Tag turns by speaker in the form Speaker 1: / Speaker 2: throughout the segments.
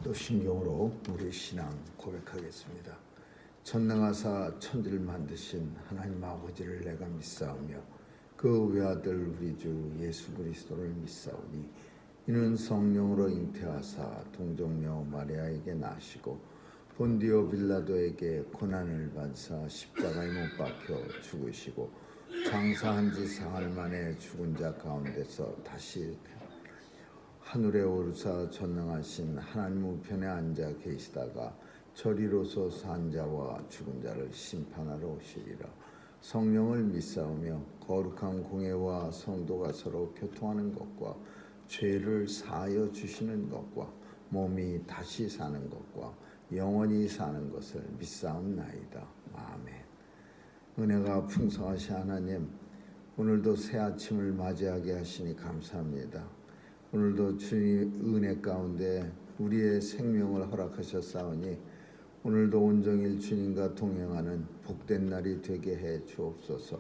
Speaker 1: 사도신경으로 우리 신앙 고백하겠습니다. 전능하사 천지를 만드신 하나님 아버지를 내가 믿사오며 그 외아들 우리 주 예수 그리스도를 믿사오니 이는 성령으로 잉태하사 동정녀 마리아에게 나시고 본디오 빌라도에게 고난을 받사 십자가에 못 박혀 죽으시고 장사한 지 사흘 만에 죽은 자 가운데서 다시 하늘에 오르사 전능하신 하나님 우편에 앉아 계시다가 저리로서 산 자와 죽은 자를 심판하러 오시리라. 성령을 믿사오며 거룩한 공회와 성도가 서로 교통하는 것과 죄를 사하여 주시는 것과 몸이 다시 사는 것과 영원히 사는 것을 믿사옵나이다. 아멘. 은혜가 풍성하신 하나님, 오늘도 새 아침을 맞이하게 하시니 감사합니다. 오늘도 주님 은혜 가운데 우리의 생명을 허락하셨사오니 오늘도 온종일 주님과 동행하는 복된 날이 되게 해 주옵소서.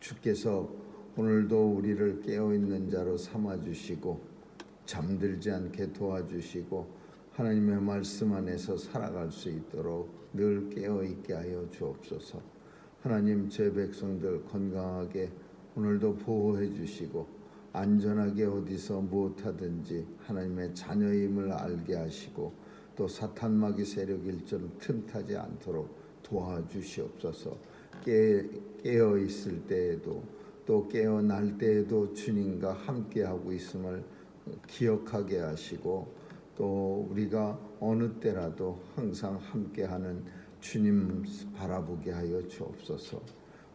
Speaker 1: 주께서 오늘도 우리를 깨어있는 자로 삼아주시고 잠들지 않게 도와주시고 하나님의 말씀 안에서 살아갈 수 있도록 늘 깨어있게 하여 주옵소서. 하나님, 제 백성들 건강하게 오늘도 보호해 주시고 안전하게 어디서 무엇하든지 하나님의 자녀임을 알게 하시고 또 사탄마귀 세력 일처럼 틈타지 않도록 도와주시옵소서. 깨어 있을 때에도 또 깨어날 때에도 주님과 함께하고 있음을 기억하게 하시고 또 우리가 어느 때라도 항상 함께하는 주님 바라보게 하여 주옵소서.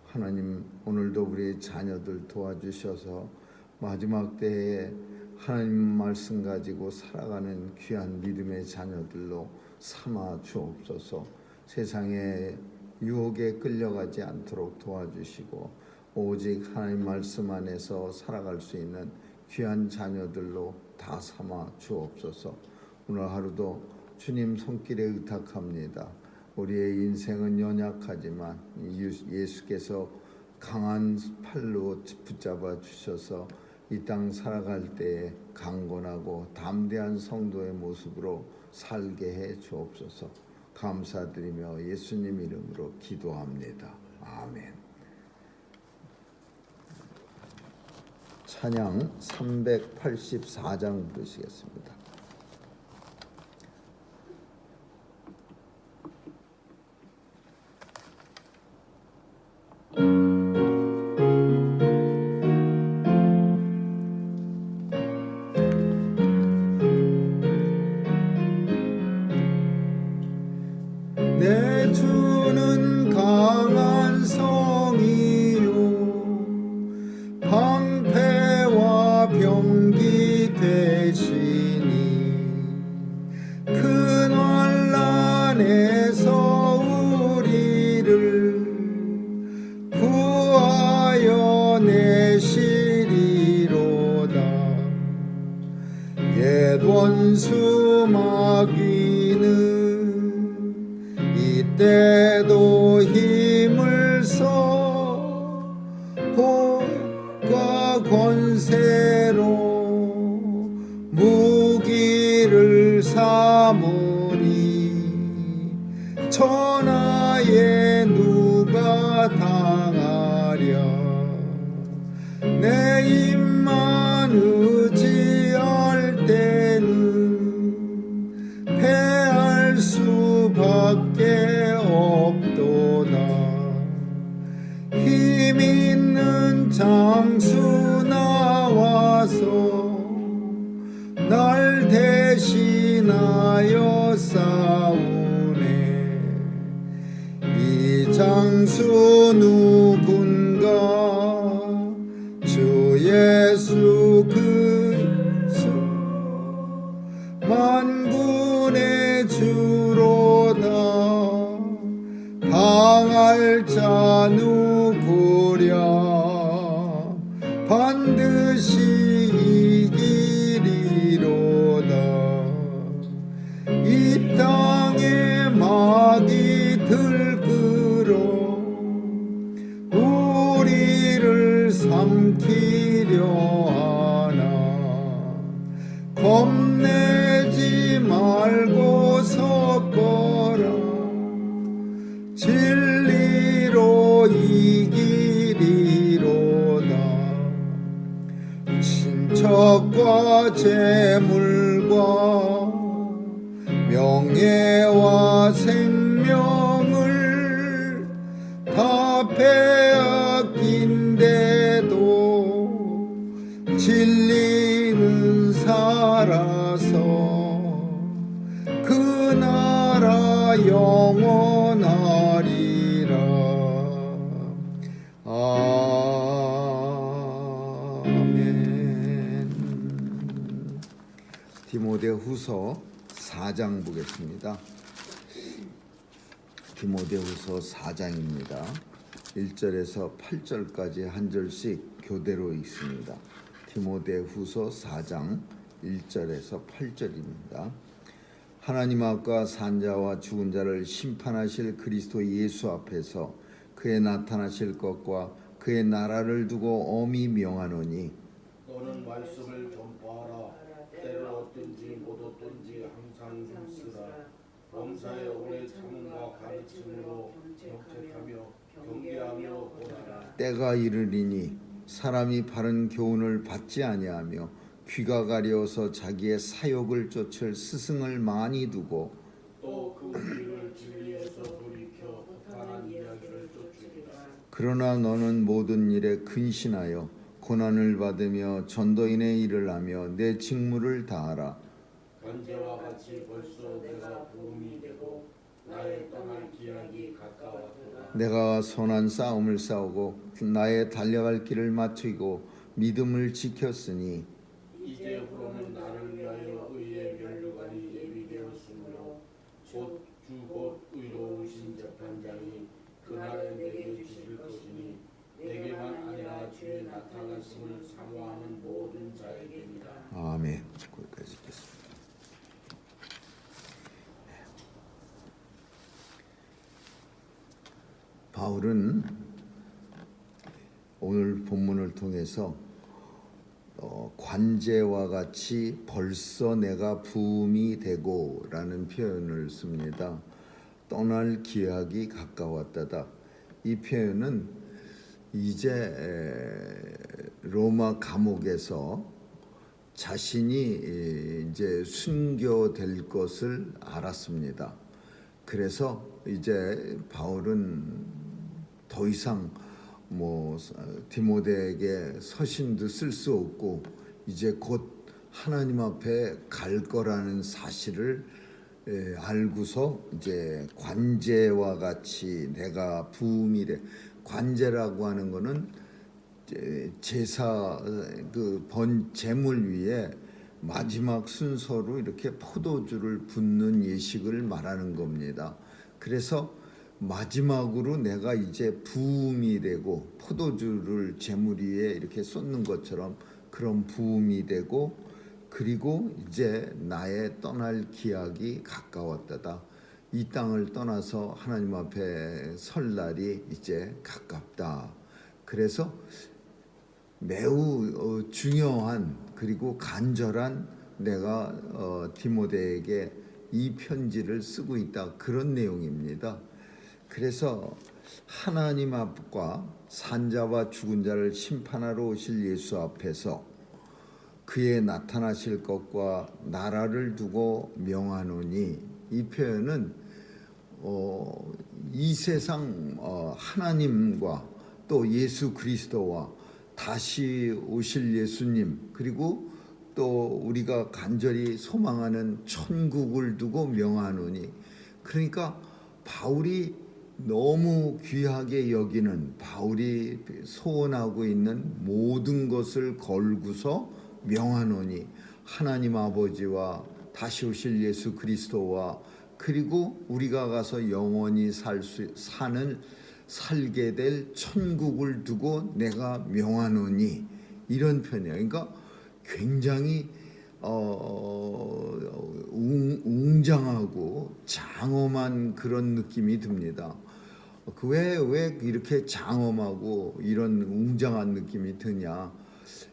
Speaker 1: 하나님, 오늘도 우리 자녀들 도와주셔서 마지막 때에 하나님 말씀 가지고 살아가는 귀한 믿음의 자녀들로 삼아 주옵소서. 세상의 유혹에 끌려가지 않도록 도와주시고 오직 하나님 말씀 안에서 살아갈 수 있는 귀한 자녀들로 다 삼아 주옵소서. 오늘 하루도 주님 손길에 의탁합니다. 우리의 인생은 연약하지만 예수께서 강한 팔로 붙잡아 주셔서 이 땅 살아갈 때에 강건하고 담대한 성도의 모습으로 살게 해 주옵소서. 감사드리며 예수님 이름으로 기도합니다. 아멘. 찬양 384장 부르시겠습니다.
Speaker 2: 내 주는 강한 성이요 방패와 병기 되시니 그 난란에서 우리를 구하여 내시리로다. 옛 원수 마귀는 이때도 힘을 써 복과 권세로 무기를 삼으니 천하에 누가 당하랴. 내 입만 의지할 때는 패할 수밖에 없도다. 힘 있는 장수 나와서 날 대신하여 싸우네. 이 장수 누군가? 주 예수 그리스도 만군의 주로다. 당할 자 누구랴? 반드시 이기리로다. 이 땅에 마귀 들끓어 우리를 삼키려 하나 겁내지 마. 생명을 다 빼앗긴데도 진리는 살아서 그 나라 영원하리라. 아멘.
Speaker 1: 디모데후서 4장 보겠습니다. 디모데후서 4장입니다. 1절에서 8절까지 한 절씩 교대로 읽습니다. 디모데후서 4장 1절에서 8절입니다. 하나님 앞과 산자와 죽은 자를 심판하실 그리스도 예수 앞에서 그의 나타나실 것과 그의 나라를 두고 엄히 명하노니
Speaker 3: 너는 말씀을 전파하라. 때를 얻든지 못 얻든지 항상 힘쓰라. 범사에 오래 참음과 가르침으로 경책하며 경계하며 보라라.
Speaker 1: 때가 이르리니 사람이 바른 교훈을 받지 아니하며 귀가 가려워서 자기의 사욕을 쫓을 스승을 많이 두고
Speaker 3: 또 그 우리를 진리에서 돌이켜 흑한한 이야기를 쫓으리라.
Speaker 1: 그러나 너는 모든 일에 근신하여 고난을 받으며 전도인의 일을 하며 내 직무를 다하라.
Speaker 3: 현재와 같이 벌써 내가 부흥이 되고 나의 떠날 기약이 가까웠도다.
Speaker 1: 내가 선한 싸움을 싸우고 나의 달려갈 길을 마치고 믿음을 지켰으니
Speaker 3: 이제부로는 나를 위하여 의의 면류관이 예비되었으므로 곧 주 곧 의로우신 재판장이 그날에 내게 주실 것이니 내게만 아니라 주의 나타나심을 사모하는 모든 자에게니라.
Speaker 1: 아멘. 거기까지 읽겠습니다. 바울은 오늘 본문을 통해서 관제와 같이 벌써 내가 부음이 되고 라는 표현을 씁니다. 떠날 기약이 가까웠다다. 이 표현은 이제 로마 감옥에서 자신이 이제 순교될 것을 알았습니다. 그래서 이제 바울은 더 이상 디모데에게 서신도 쓸 수 없고 이제 곧 하나님 앞에 갈 거라는 사실을 알고서 이제 관제와 같이 내가 부음이래. 관제라고 하는 거는 제사 번 제물 위에 마지막 순서로 이렇게 포도주를 붓는 예식을 말하는 겁니다. 그래서 마지막으로 내가 이제 부음이 되고 포도주를 제물 위에 이렇게 쏟는 것처럼 그런 부음이 되고 그리고 이제 나의 떠날 기약이 가까웠다다. 이 땅을 떠나서 하나님 앞에 설 날이 이제 가깝다. 그래서 매우 중요한 그리고 간절한 내가 디모데에게 이 편지를 쓰고 있다. 그런 내용입니다. 그래서 하나님 앞과 산자와 죽은 자를 심판하러 오실 예수 앞에서 그의 나타나실 것과 나라를 두고 명하노니 이 표현은 이 세상 하나님과 또 예수 그리스도와 다시 오실 예수님 그리고 또 우리가 간절히 소망하는 천국을 두고 명하노니 그러니까 바울이 너무 귀하게 여기는 바울이 소원하고 있는 모든 것을 걸고서 명하노니 하나님 아버지와 다시 오실 예수 그리스도와 그리고 우리가 가서 영원히 살게 될 천국을 두고 내가 명하노니 이런 표현이에요. 그러니까 굉장히 웅장하고 장엄한 그런 느낌이 듭니다. 왜 이렇게 장엄하고 이런 웅장한 느낌이 드냐?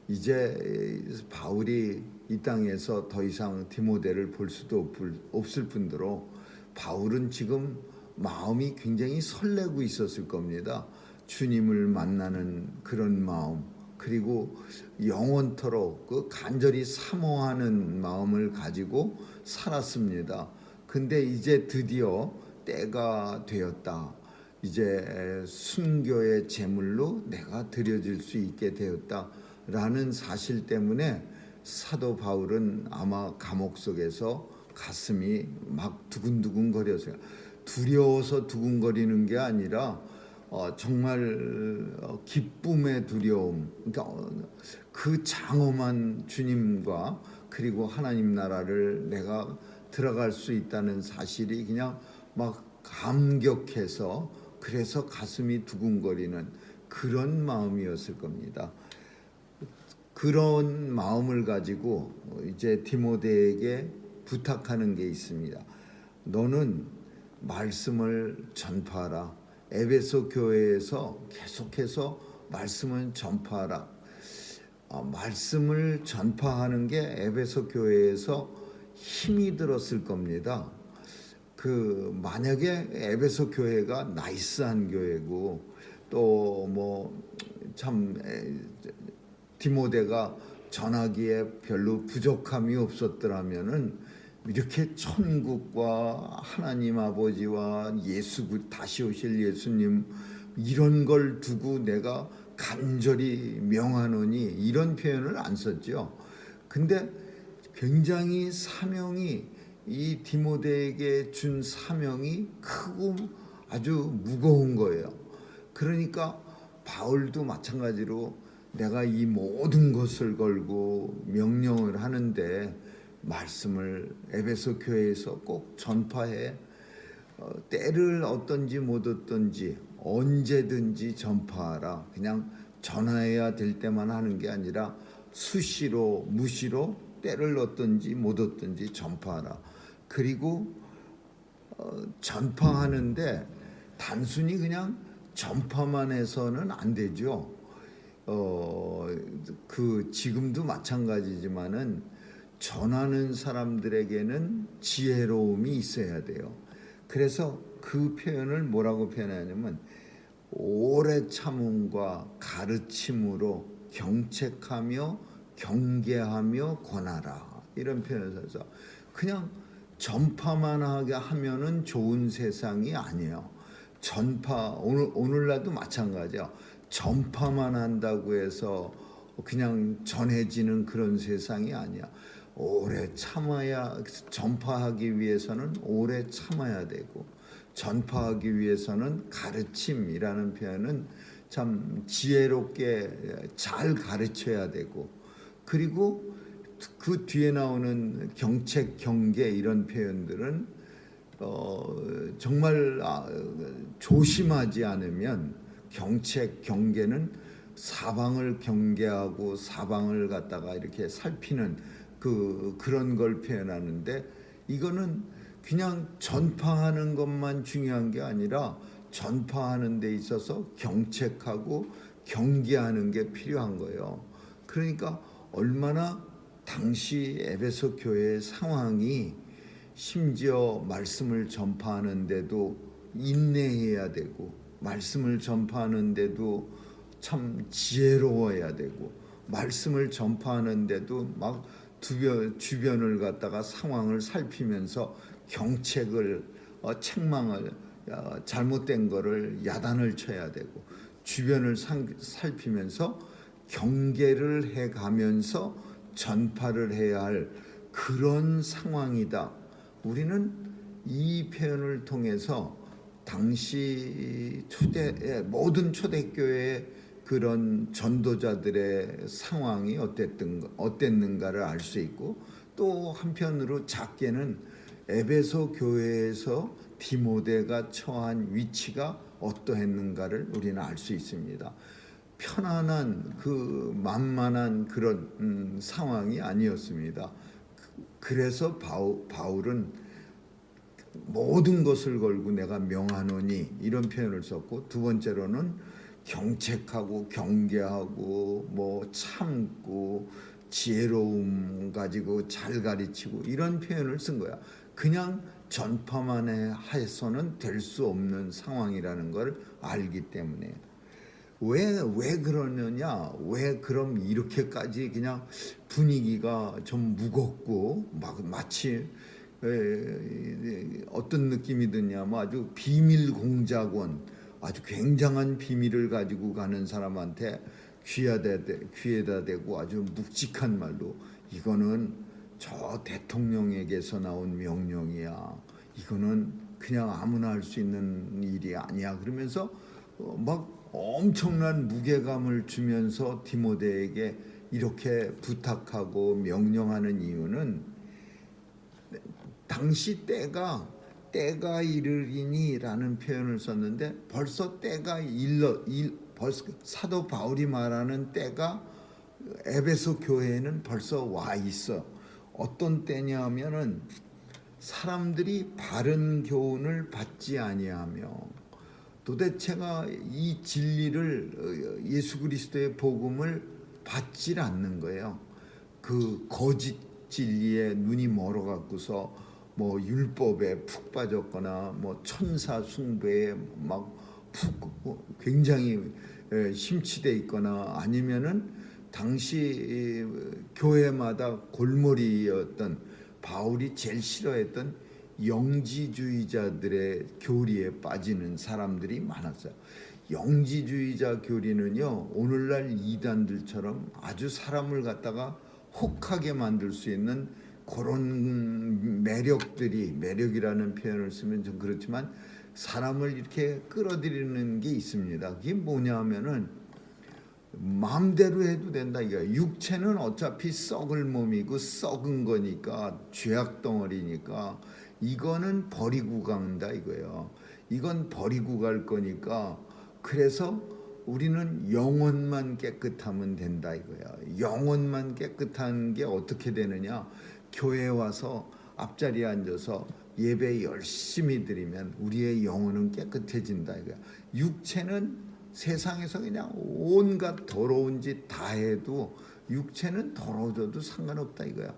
Speaker 1: 이제 바울이 이 땅에서 더 이상 디모데를 볼 수도 없을 뿐더러 바울은 지금 마음이 굉장히 설레고 있었을 겁니다. 주님을 만나는 그런 마음 그리고 영원토록 그 간절히 사모하는 마음을 가지고 살았습니다. 근데 이제 드디어 때가 되었다. 이제 순교의 제물로 내가 드려질 수 있게 되었다라는 사실 때문에 사도 바울은 아마 감옥 속에서 가슴이 막 두근두근 거려서요. 두려워서 두근거리는 게 아니라 정말 기쁨의 두려움. 그러니까 그 장엄한 주님과 그리고 하나님 나라를 내가 들어갈 수 있다는 사실이 그냥 막 감격해서 그래서 가슴이 두근거리는 그런 마음이었을 겁니다. 그런 마음을 가지고 이제 디모데에게 부탁하는 게 있습니다. 너는 말씀을 전파하라. 에베소 교회에서 계속해서 말씀을 전파하라. 말씀을 전파하는 게 에베소 교회에서 힘이 들었을 겁니다. 만약에 에베소 교회가 나이스한 교회고 또 뭐 참 디모데가 전하기에 별로 부족함이 없었더라면은 이렇게 천국과 하나님 아버지와 다시 오실 예수님 이런 걸 두고 내가 간절히 명하노니 이런 표현을 안 썼죠. 근데 굉장히 사명이 이 디모데에게 준 사명이 크고 아주 무거운 거예요. 그러니까 바울도 마찬가지로 내가 이 모든 것을 걸고 명령을 하는데 말씀을 에베소 교회에서 꼭 전파해. 때를 어떤지 못 어떤지 언제든지 전파하라. 그냥 전화해야 될 때만 하는 게 아니라 수시로 무시로 때를 어떤지 못 어떤지 전파하라. 그리고 전파하는데 단순히 그냥 전파만 해서는 안 되죠. 지금도 마찬가지지만은 전하는 사람들에게는 지혜로움이 있어야 돼요. 그래서 그 표현을 뭐라고 표현하냐면 오래 참음과 가르침으로 경책하며 경계하며 권하라. 이런 표현을 써서 그냥 전파만 하게 하면은 좋은 세상이 아니에요. 오늘날도 마찬가지야. 전파만 한다고 해서 그냥 전해지는 그런 세상이 아니야. 오래 참아야, 전파하기 위해서는 오래 참아야 되고, 전파하기 위해서는 가르침이라는 표현은 참 지혜롭게 잘 가르쳐야 되고, 그리고 그 뒤에 나오는 경책, 경계 이런 표현들은 정말 조심하지 않으면 경책, 경계는 사방을 경계하고 사방을 갖다가 이렇게 살피는 그런 걸 표현하는데 이거는 그냥 전파하는 것만 중요한 게 아니라 전파하는 데 있어서 경책하고 경계하는 게 필요한 거예요. 그러니까 얼마나 당시 에베소 교회의 상황이 심지어 말씀을 전파하는데도 인내해야 되고 말씀을 전파하는데도 참 지혜로워야 되고 말씀을 전파하는데도 막 주변을 갖다가 상황을 살피면서 경책을 책망을 잘못된 거를 야단을 쳐야 되고 주변을 살피면서 경계를 해가면서 전파를 해야 할 그런 상황이다. 우리는 이 표현을 통해서 당시 모든 초대교회의 그런 전도자들의 상황이 어땠는가를 알 수 있고 또 한편으로 작게는 에베소 교회에서 디모데가 처한 위치가 어떠했는가를 우리는 알 수 있습니다. 편안한 만만한 그런 상황이 아니었습니다. 그래서 바울은 모든 것을 걸고 내가 명하노니 이런 표현을 썼고 두 번째로는 경책하고 경계하고 뭐 참고 지혜로움 가지고 잘 가르치고 이런 표현을 쓴 거야. 그냥 전파만 해서는 될 수 없는 상황이라는 걸 알기 때문에 왜 그러느냐? 왜 그럼 이렇게까지 그냥 분위기가 좀 무겁고 마치 어떤 느낌이 드냐면 아주 비밀 공작원, 아주 굉장한 비밀을 가지고 가는 사람한테 귀에다 대고 아주 묵직한 말로 이거는 저 대통령에게서 나온 명령이야. 이거는 그냥 아무나 할 수 있는 일이 아니야. 그러면서 막 엄청난 무게감을 주면서 디모데에게 이렇게 부탁하고 명령하는 이유는 당시 때가 이르리니라는 표현을 썼는데 벌써 때가 벌써 사도 바울이 말하는 때가 에베소 교회에는 벌써 와 있어. 어떤 때냐면은 사람들이 바른 교훈을 받지 아니하며 도대체가 이 진리를 예수 그리스도의 복음을 받질 않는 거예요. 그 거짓 진리에 눈이 멀어 갖고서 뭐 율법에 푹 빠졌거나 뭐 천사 숭배에 막 푹 굉장히 심취돼 있거나 아니면은 당시 교회마다 골머리였던 바울이 제일 싫어했던 영지주의자들의 교리에 빠지는 사람들이 많았어요. 영지주의자 교리는요, 오늘날 이단들처럼 아주 사람을 갖다가 혹하게 만들 수 있는 그런 매력이라는 표현을 쓰면 좀 그렇지만 사람을 이렇게 끌어들이는 게 있습니다. 그게 뭐냐면은 마음대로 해도 된다 이거야. 육체는 어차피 썩을 몸이고 썩은 거니까 죄악 덩어리니까 이거는 버리고 간다 이거예요. 이건 버리고 갈 거니까 그래서 우리는 영혼만 깨끗하면 된다 이거야. 영혼만 깨끗한 게 어떻게 되느냐? 교회에 와서 앞자리에 앉아서 예배 열심히 드리면 우리의 영혼은 깨끗해진다 이거야. 육체는 세상에서 그냥 온갖 더러운 짓 다 해도 육체는 더러워져도 상관없다 이거야.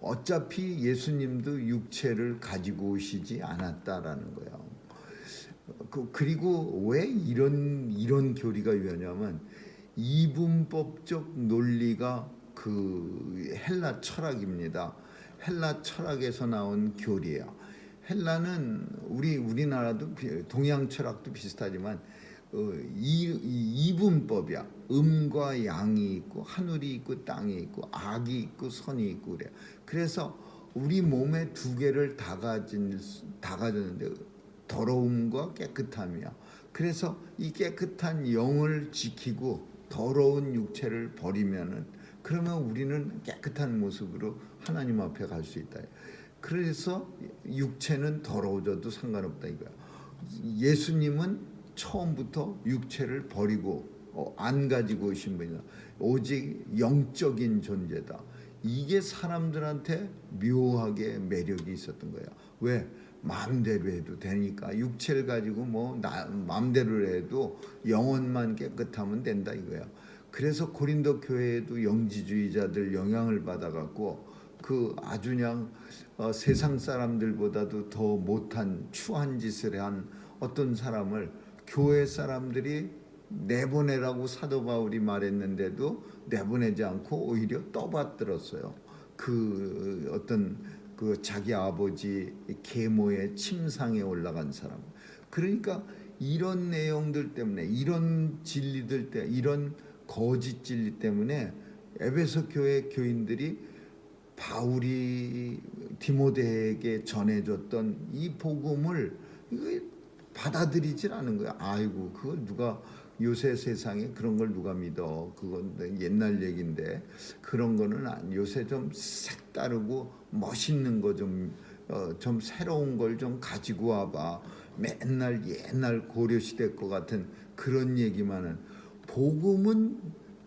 Speaker 1: 어차피 예수님도 육체를 가지고 오시지 않았다라는 거야. 그리고 왜 이런 교리가 유효냐면 이분법적 논리가 그 헬라 철학입니다. 헬라 철학에서 나온 교리예요. 헬라는 우리나라도 동양 철학도 비슷하지만 이분법이야. 음과 양이 있고 하늘이 있고 땅이 있고 악이 있고 선이 있고 그래. 그래서 우리 몸에 두 개를 다 가졌는데 더러움과 깨끗함이야. 그래서 이 깨끗한 영을 지키고 더러운 육체를 버리면은 그러면 우리는 깨끗한 모습으로 하나님 앞에 갈 수 있다. 그래서 육체는 더러워져도 상관없다 이거야. 예수님은 처음부터 육체를 버리고 안 가지고 오신 분이다. 오직 영적인 존재다. 이게 사람들한테 묘하게 매력이 있었던 거야. 왜? 마음대로 해도 되니까. 육체를 가지고 마음대로 해도 영혼만 깨끗하면 된다 이거야. 그래서 고린도 교회에도 영지주의자들 영향을 받아갖고 그 아주 그냥 세상 사람들보다도 더 못한 추한 짓을 한 어떤 사람을 교회 사람들이 내보내라고 사도 바울이 말했는데도 내보내지 않고 오히려 떠받들었어요. 그 어떤 그 자기 아버지 계모의 침상에 올라간 사람. 그러니까 이런 내용들 때문에 이런 진리들 때 이런 거짓 진리 때문에 에베소 교회 교인들이 바울이 디모데에게 전해줬던 이 복음을 받아들이질 않은 거야. 아이고 그걸 누가 요새 세상에 그런 걸 누가 믿어? 그건 옛날 얘기인데 그런 거는 요새 좀 색다르고 멋있는 거 좀 새로운 걸 좀 가지고 와봐. 맨날 옛날 고려시대 것 같은 그런 얘기만은 복음은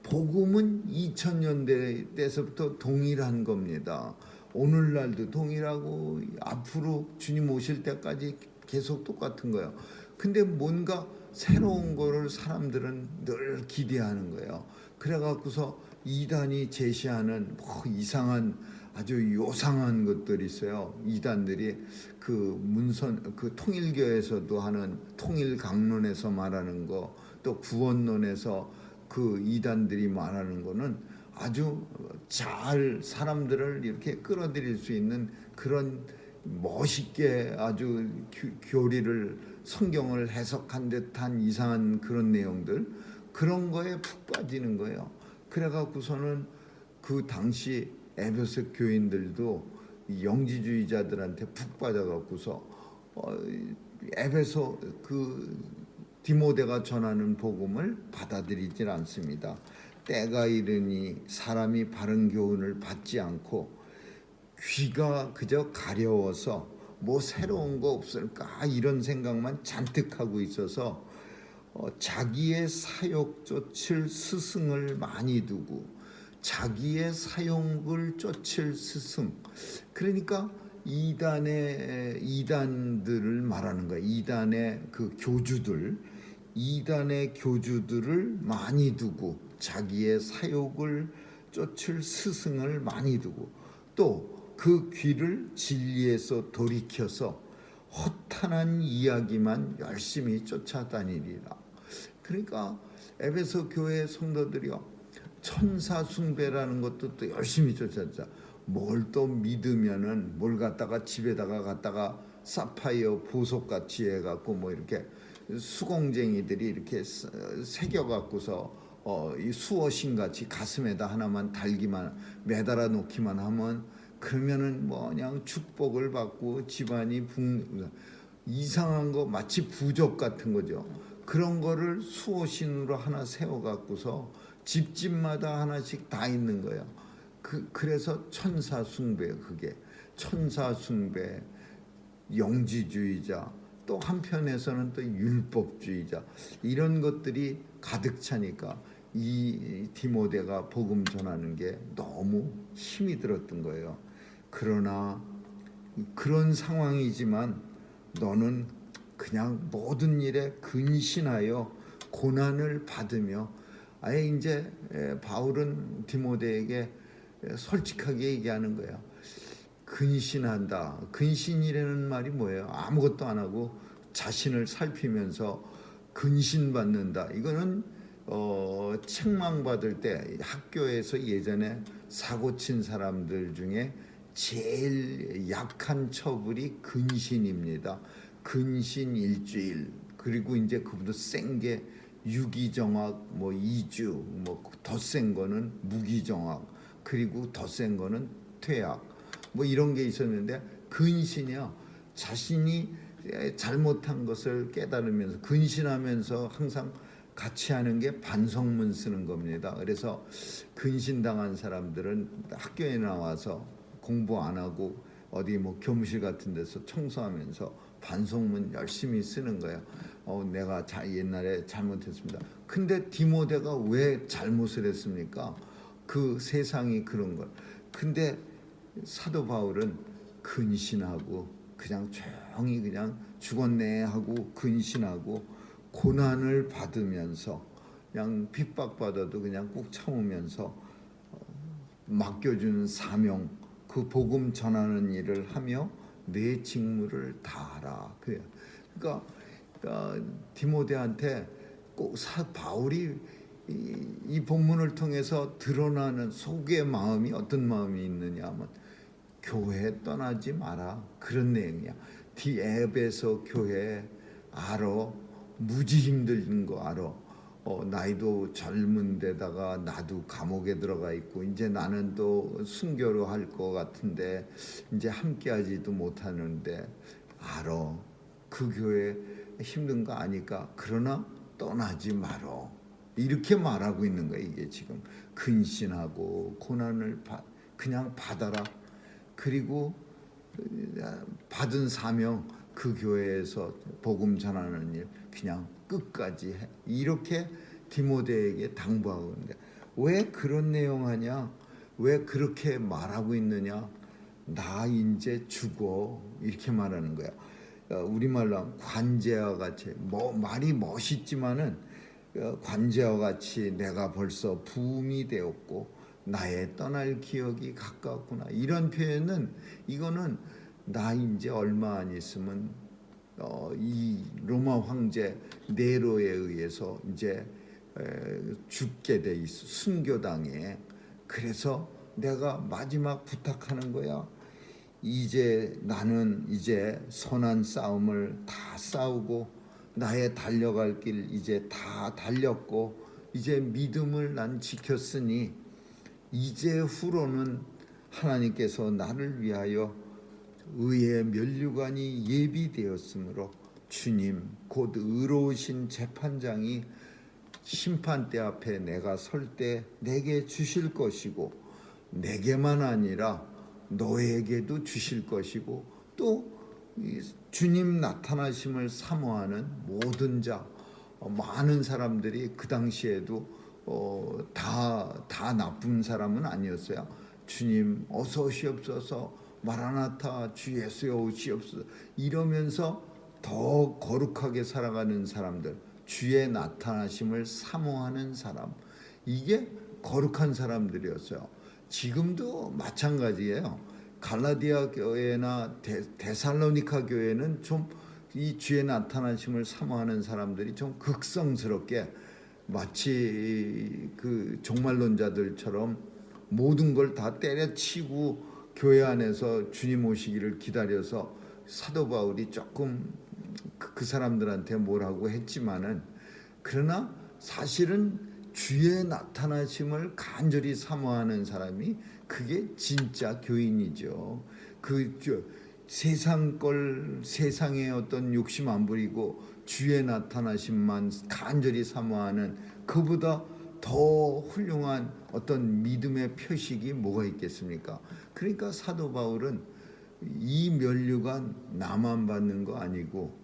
Speaker 1: 2000년대 때서부터 동일한 겁니다. 오늘날도 동일하고 앞으로 주님 오실 때까지 계속 똑같은 거예요. 근데 뭔가 새로운 거를 사람들은 늘 기대하는 거예요. 그래갖고서 이단이 제시하는 이상한 아주 요상한 것들이 있어요. 이단들이 그 통일교에서도 하는 통일강론에서 말하는 거, 또 구원론에서 그 이단들이 말하는 거는 아주 잘 사람들을 이렇게 끌어들일 수 있는 그런 멋있게 아주 교리를 성경을 해석한 듯한 이상한 그런 내용들 그런 거에 푹 빠지는 거예요. 그래갖고서는 그 당시 에베소 교인들도 영지주의자들한테 푹 빠져갖고서 에베소 그 디모데가 전하는 복음을 받아들이질 않습니다. 때가 이르니 사람이 바른 교훈을 받지 않고 귀가 그저 가려워서 뭐 새로운 거 없을까 이런 생각만 잔뜩 하고 있어서 자기의 사욕 쫓을 스승을 많이 두고 자기의 사욕을 쫓을 스승, 그러니까 이단들을 말하는 거예요. 이단의 그 이단의 교주들을 많이 두고 자기의 사욕을 쫓을 스승을 많이 두고 또 그 귀를 진리에서 돌이켜서 허탄한 이야기만 열심히 쫓아다니리라. 그러니까 에베소 교회 성도들이요, 천사 숭배라는 것도 또 열심히 쫓았죠. 뭘 또 믿으면은 뭘 갖다가 집에다가 갖다가 사파이어 보석같이 해갖고 뭐 이렇게 수공쟁이들이 이렇게 새겨갖고서 이 수어신 같이 가슴에다 하나만 달기만 매달아 놓기만 하면 그러면은 뭐 그냥 축복을 받고 집안이 이상한 거 마치 부적 같은 거죠. 그런 거를 수호신으로 하나 세워갖고서 집집마다 하나씩 다 있는 거예요. 그래서 천사 숭배, 그게 천사 숭배, 영지주의자, 또 한편에서는 또 율법주의자, 이런 것들이 가득 차니까 이 디모데가 복음 전하는 게 너무 힘이 들었던 거예요. 그러나 그런 상황이지만 너는 그냥 모든 일에 근신하여 고난을 받으며, 아예 이제 바울은 디모데에게 솔직하게 얘기하는 거예요. 근신한다. 근신이라는 말이 뭐예요? 아무것도 안 하고 자신을 살피면서 근신받는다. 이거는 책망받을 때 학교에서 예전에 사고 친 사람들 중에 제일 약한 처벌이 근신입니다. 근신 일주일, 그리고 이제 그보다 센 게 유기정학, 뭐 2주, 뭐 더 센 거는 무기정학, 그리고 더 센 거는 퇴학, 뭐 이런 게 있었는데, 근신이요, 자신이 잘못한 것을 깨달으면서 근신하면서 항상 같이 하는 게 반성문 쓰는 겁니다. 그래서 근신당한 사람들은 학교에 나와서 공부 안 하고 어디 뭐 교무실 같은 데서 청소하면서 반성문 열심히 쓰는 거예요. 내가 옛날에 잘못했습니다. 근데 디모데가 왜 잘못을 했습니까? 그 세상이 그런 걸. 근데 사도 바울은 근신하고 그냥 조용히 그냥 죽었네 하고 근신하고 고난을 받으면서 그냥 핍박받아도 그냥 꾹 참으면서 맡겨주는 사명, 그 복음 전하는 일을 하며 내 직무를 다하라. 그래요. 그러니까 디모데한테 꼭 바울이 이 본문을 통해서 드러나는 속의 마음이 어떤 마음이 있느냐 하면 교회 떠나지 마라, 그런 내용이야. 에베소 교회 알아, 무지 힘든 거 알아. 나이도 젊은 데다가 나도 감옥에 들어가 있고 이제 나는 또 순교로 할 것 같은데 이제 함께하지도 못하는데 알아. 그 교회 힘든 거 아니까. 그러나 떠나지 말어. 이렇게 말하고 있는 거야. 이게 지금 근신하고 고난을 그냥 받아라. 그리고 받은 사명, 그 교회에서 복음 전하는 일 그냥 끝까지 해. 이렇게 디모데에게 당부하고 있는데, 왜 그런 내용 하냐? 왜 그렇게 말하고 있느냐? 나 이제 죽어, 이렇게 말하는 거야. 우리말로 하면 관제와 같이, 말이 멋있지만은 관제와 같이 내가 벌써 부음이 되었고 나의 떠날 기억이 가까웠구나. 이런 표현은, 이거는 나 이제 얼마 안 있으면 이 로마 황제 네로에 의해서 이제 죽게 돼 있어, 순교당해. 그래서 내가 마지막 부탁하는 거야. 이제 나는 이제 선한 싸움을 다 싸우고 나의 달려갈 길 이제 다 달렸고 이제 믿음을 난 지켰으니 이제 후로는 하나님께서 나를 위하여 의의 면류관이 예비되었으므로 주님 곧 의로우신 재판장이 심판대 앞에 내가 설 때 내게 주실 것이고 내게만 아니라 너에게도 주실 것이고 또 주님 나타나심을 사모하는 모든 자 많은 사람들이 그 당시에도 다 나쁜 사람은 아니었어요. 주님 어서 오시옵소서 마라나타 주 예수여 오시옵소서 이러면서 더 거룩하게 살아가는 사람들 주의 나타나심을 사모하는 사람 이게 거룩한 사람들이었어요. 지금도 마찬가지예요. 갈라디아 교회나 데살로니가 교회는 좀 이 주의 나타나심을 사모하는 사람들이 좀 극성스럽게 마치 그 종말론자들처럼 모든 걸 다 때려치고 교회 안에서 주님 오시기를 기다려서 사도 바울이 조금 그 사람들한테 뭐라고 했지만은 그러나 사실은 주의 나타나심을 간절히 사모하는 사람이 그게 진짜 교인이죠. 세상의 어떤 욕심 안 부리고 주의 나타나심만 간절히 사모하는 그보다 더 훌륭한 어떤 믿음의 표식이 뭐가 있겠습니까? 그러니까 사도 바울은 이 면류관 나만 받는 거 아니고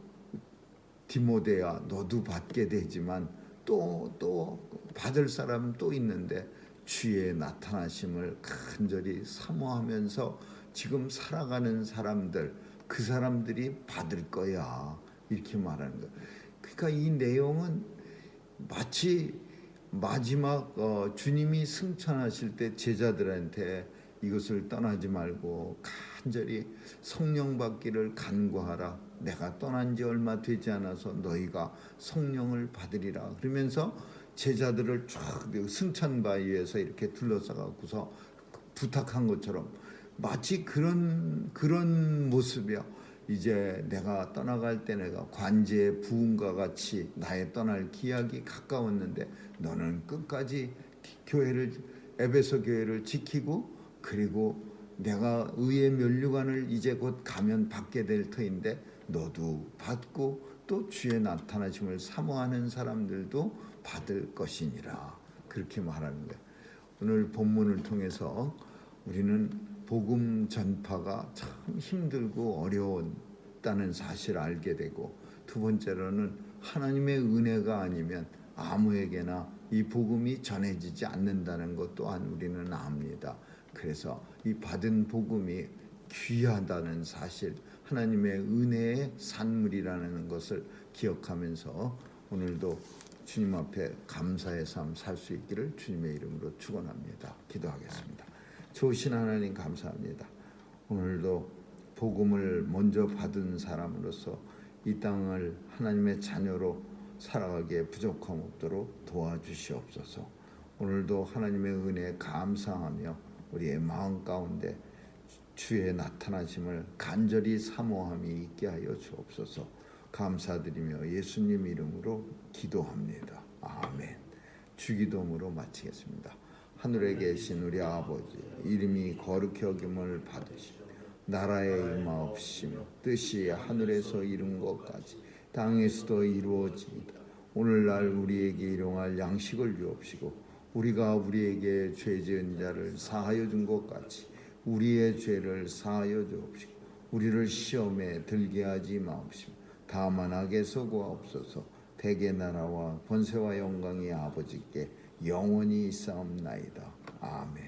Speaker 1: 디모데야 너도 받게 되지만 또 받을 사람 또 있는데 주의 나타나심을 간절히 사모하면서 지금 살아가는 사람들 그 사람들이 받을 거야 이렇게 말하는 거야. 그러니까 이 내용은 마치 마지막 주님이 승천하실 때 제자들한테 이것을 떠나지 말고 간절히 성령 받기를 간구하라. 내가 떠난 지 얼마 되지 않아서 너희가 성령을 받으리라. 그러면서 제자들을 쫙 승천 바위에서 이렇게 둘러싸 갖고서 부탁한 것처럼 마치 그런 모습이야. 이제 내가 떠나갈 때 내가 관제의 부흥과 같이 나의 떠날 기약이 가까웠는데 너는 끝까지 에베소 교회를 지키고 그리고 내가 의의 면류관을 이제 곧 가면 받게 될 터인데 너도 받고 또 주의 나타나심을 사모하는 사람들도 받을 것이니라 그렇게 말하는 거예요. 오늘 본문을 통해서 우리는 복음 전파가 참 힘들고 어려웠다는 사실을 알게 되고 두 번째로는 하나님의 은혜가 아니면 아무에게나 이 복음이 전해지지 않는다는 것 또한 우리는 압니다. 그래서 이 받은 복음이 귀하다는 사실 하나님의 은혜의 산물이라는 것을 기억하면서 오늘도 주님 앞에 감사의 삶 살 수 있기를 주님의 이름으로 축원합니다. 기도하겠습니다. 좋으신 하나님 감사합니다. 오늘도 복음을 먼저 받은 사람으로서 이 땅을 하나님의 자녀로 살아가기에 부족함 없도록 도와주시옵소서. 오늘도 하나님의 은혜에 감사하며 우리의 마음 가운데 주의 나타나심을 간절히 사모함이 있게 하여 주옵소서. 감사드리며 예수님 이름으로 기도합니다. 아멘. 주기도문으로 마치겠습니다. 하늘에 계신 우리 아버지 이름이 거룩히 여김을 받으시고 나라의 임하옵시며 뜻이 하늘에서 이룬 것까지 땅에서도 이루어지이다. 오늘날 우리에게 일용할 양식을 주옵시고 우리가 우리에게 죄 지은 자를 사하여 준 것 같이 우리의 죄를 사하여 주옵시고 우리를 시험에 들게 하지 마옵시며 다만 악에서 구하옵소서. 대개 나라와 권세와 영광이 아버지께 영원히 있사옵나이다. 아멘.